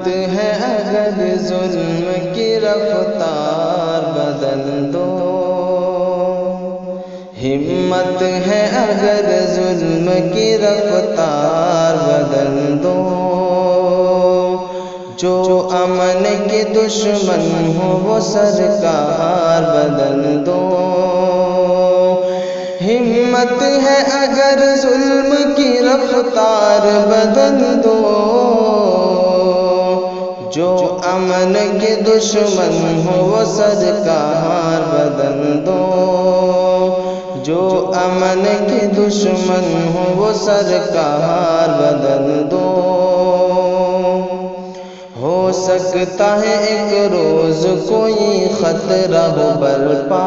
ہمت ہے اگر ظلم کی رفتار بدل دو، ہمت ہے اگر ظلم کی رفتار بدل دو، جو امن کے دشمن ہو وہ سرکار بدل دو، ہمت ہے اگر ظلم کی رفتار بدل دو، جو امن کے دشمن ہو وہ سرکار بدل دو، جو امن کے دشمن ہو وہ سرکار بدل دو، ہو سکتا ہے ایک روز کوئی خطرہ ہو برپا،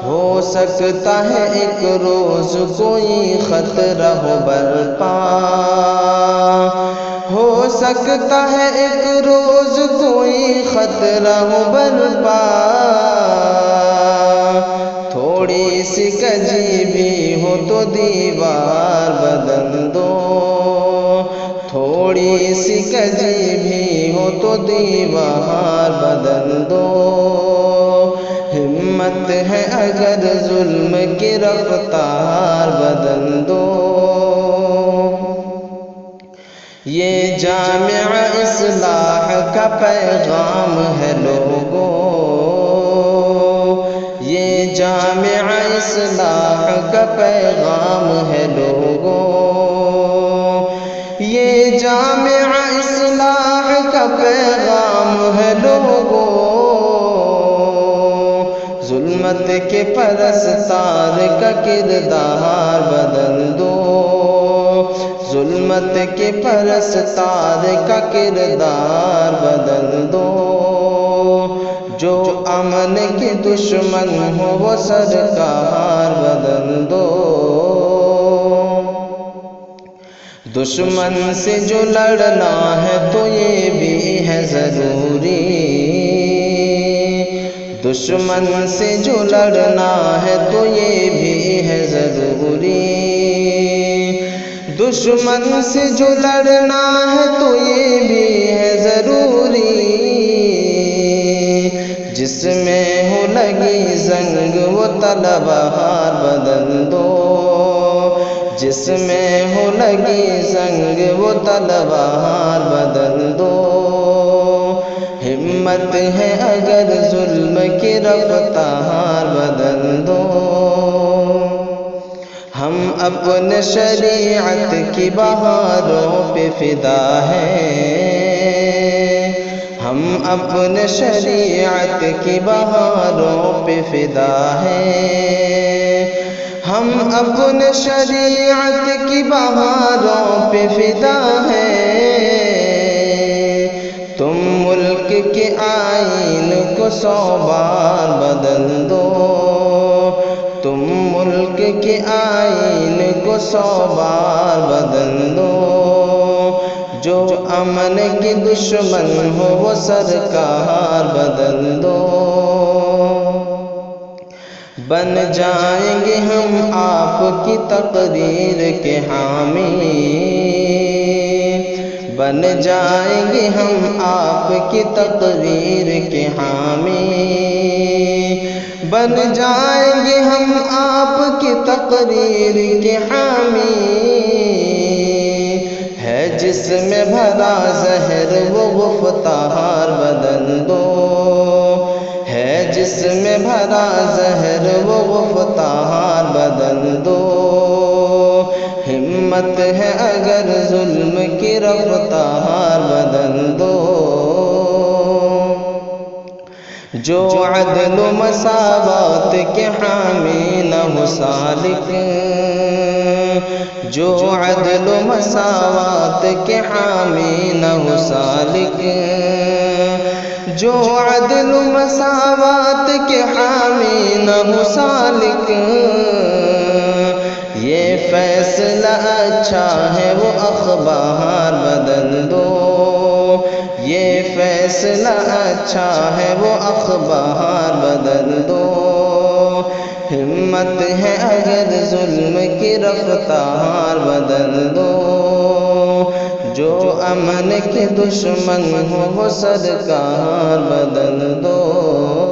ہو سکتا ہے ایک روز کوئی خطرہ ہو برپا، ہو سکتا ہے ایک روز کوئی خطرہ ہو برپا، تھوڑی سی کجی بھی ہو تو دیوار بدل دو، تھوڑی سی کجی بھی ہو تو دیوار بدل دو، ہمت ہے اگر ظلم کی رفتار بدل دو، یہ جامع اصلاح کا پیغام ہے لوگوں، یہ جامع اصلاح کا پیغام ہے لوگوں، یہ جامع اصلاح کا پیغام ہے لوگوں، ظلمت کے پرستار کا کردار بدل دو، ظلمت کے پرستار کا کردار بدل دو، جو امن کے دشمن ہو وہ سرکار بدل دو، دشمن سے جو لڑنا ہے تو یہ بھی ہے ضروری، دشمن سے جو لڑنا ہے تو یہ بھی ہے ضروری، دشمن سے جو لڑنا ہے تو یہ بھی ہے ضروری، جس میں ہو لگی زنگ وہ تلوار بدل دو، جس میں ہو لگی زنگ وہ تلوار بدل دو، ہمت ہے اگر ظلم کی رفتار بدل دو، ہم اپنے شریعت کی بہاروں پہ فدا ہیں، ہم اپنے شریعت کی بہاروں پہ فدا ہیں، ہم اپنے شریعت کی بہاروں پہ فدا ہیں، تم ملک کے آئین کو 100 بار بدل دو، تم ملک کے آئین کو 100 بار بدل دو، جو امن کے دشمن ہو وہ سرکار بدل دو، بن جائیں گے ہم آپ کی تقریر کے حامی، بن جائیں گے ہم آپ کی تقریر کے حامی، بن جائیں گے ہم آپ کی تقریر کے حامی، ہے جس میں بھرا زہر وہ گفتار بدل دو، ہے جس میں بھرا زہر وہ گفتار بدل دو، ہمت ہے اگر ظلم کی رفتار بدل دو، جو عدل و مساوات کے حامی نہ ہو سالک، جو عدل و مساوات کے حامی نہ ہو سالک، جو عدل و مساوات کے حامی نہ ہو سالک، یہ فیصلہ اچھا ہے وہ اخبار بدل دو، یہ فیصلہ اچھا ہے وہ اخبار بدل دو، ہمت ہے اگر ظلم کی رفتار بدل دو، جو امن کے دشمن ہو وہ سرکار بدل دو